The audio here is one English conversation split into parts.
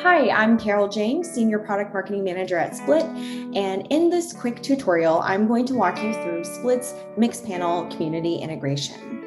Hi, I'm Carol James, Senior Product Marketing Manager at Split. And in this quick tutorial, I'm going to walk you through Split's Mixpanel community integration.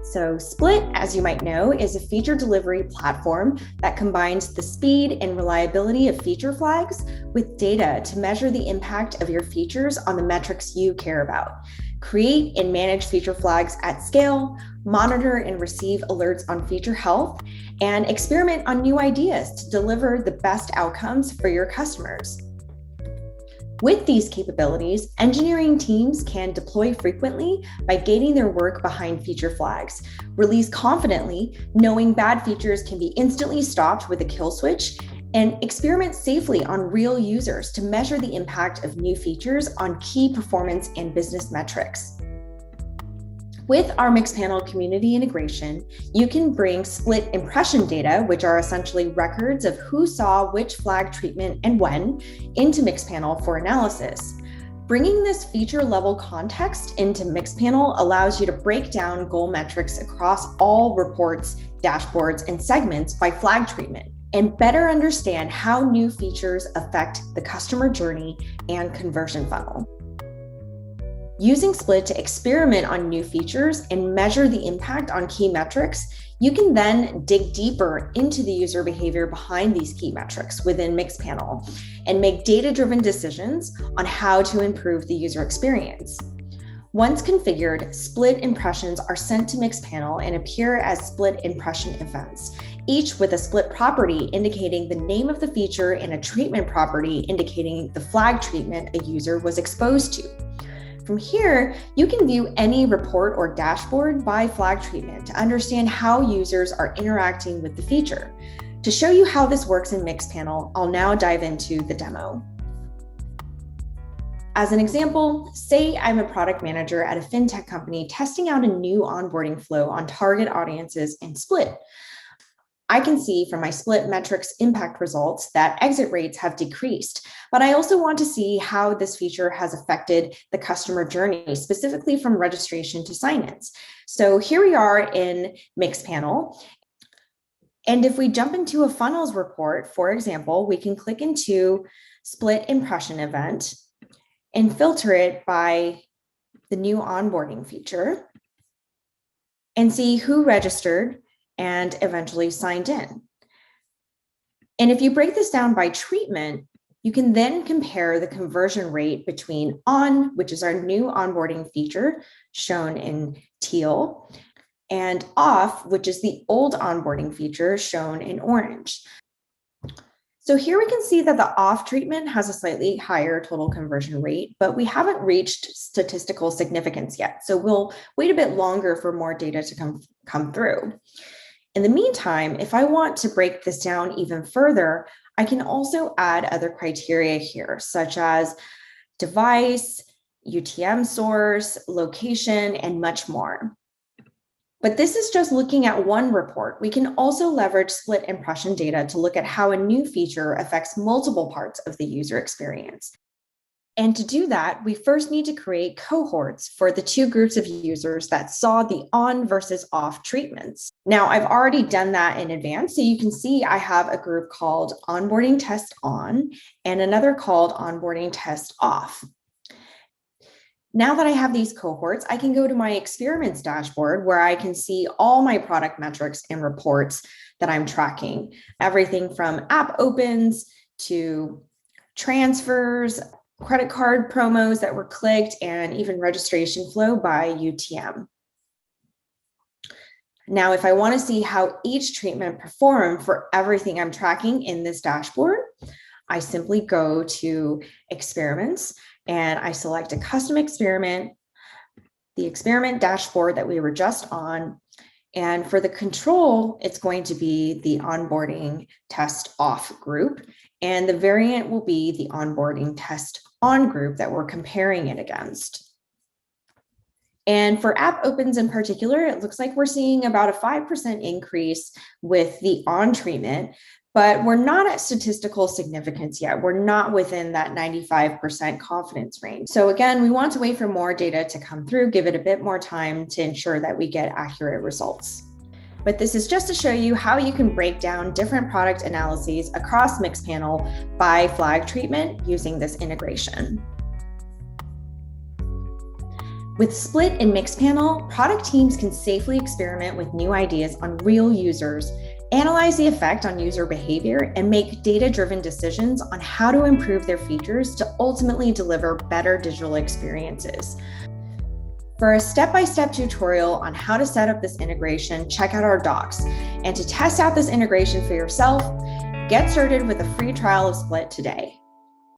So Split, as you might know, is a feature delivery platform that combines the speed and reliability of feature flags with data to measure the impact of your features on the metrics you care about. Create and manage feature flags at scale, monitor and receive alerts on feature health, and experiment on new ideas to deliver the best outcomes for your customers. With these capabilities, engineering teams can deploy frequently by gating their work behind feature flags, release confidently, knowing bad features can be instantly stopped with a kill switch, and experiment safely on real users to measure the impact of new features on key performance and business metrics. With our Mixpanel community integration, you can bring split impression data, which are essentially records of who saw which flag treatment and when, into Mixpanel for analysis. Bringing this feature-level context into Mixpanel allows you to break down goal metrics across all reports, dashboards, and segments by flag treatment, and better understand how new features affect the customer journey and conversion funnel. Using Split to experiment on new features and measure the impact on key metrics, you can then dig deeper into the user behavior behind these key metrics within Mixpanel and make data-driven decisions on how to improve the user experience. Once configured, Split impressions are sent to Mixpanel and appear as Split impression events, each with a Split property indicating the name of the feature and a treatment property indicating the flag treatment a user was exposed to. From here, you can view any report or dashboard by flag treatment to understand how users are interacting with the feature. To show you how this works in Mixpanel, I'll now dive into the demo. As an example, say I'm a product manager at a fintech company testing out a new onboarding flow on target audiences in Split. I can see from my Split metrics impact results that exit rates have decreased, but I also want to see how this feature has affected the customer journey, specifically from registration to sign-ins. So here we are in Mixpanel. And if we jump into a funnels report, for example, we can click into Split impression event and filter it by the new onboarding feature and see who registered and eventually signed in. And if you break this down by treatment, you can then compare the conversion rate between on, which is our new onboarding feature shown in teal, and off, which is the old onboarding feature shown in orange. So here we can see that the off treatment has a slightly higher total conversion rate, but we haven't reached statistical significance yet. So we'll wait a bit longer for more data to come through. In the meantime, if I want to break this down even further, I can also add other criteria here, such as device, UTM source, location, and much more. But this is just looking at one report. We can also leverage Split impression data to look at how a new feature affects multiple parts of the user experience. And to do that, we first need to create cohorts for the two groups of users that saw the on versus off treatments. Now, I've already done that in advance. So you can see I have a group called onboarding test on and another called onboarding test off. Now that I have these cohorts, I can go to my experiments dashboard where I can see all my product metrics and reports that I'm tracking. Everything from app opens to transfers, credit card promos that were clicked, and even registration flow by UTM. Now, if I want to see how each treatment performed for everything I'm tracking in this dashboard, I simply go to experiments and I select a custom experiment, the experiment dashboard that we were just on. And for the control, it's going to be the onboarding test off group. And the variant will be the onboarding test on group that we're comparing it against. And for app opens in particular, it looks like we're seeing about a 5% increase with the on treatment, but we're not at statistical significance yet. We're not within that 95% confidence range. So again, we want to wait for more data to come through, give it a bit more time to ensure that we get accurate results. but this is just to show you how you can break down different product analyses across Mixpanel by flag treatment using this integration. With Split and Mixpanel, product teams can safely experiment with new ideas on real users, analyze the effect on user behavior, and make data-driven decisions on how to improve their features to ultimately deliver better digital experiences. For a step-by-step tutorial on how to set up this integration, check out our docs. And to test out this integration for yourself, get started with a free trial of Split today.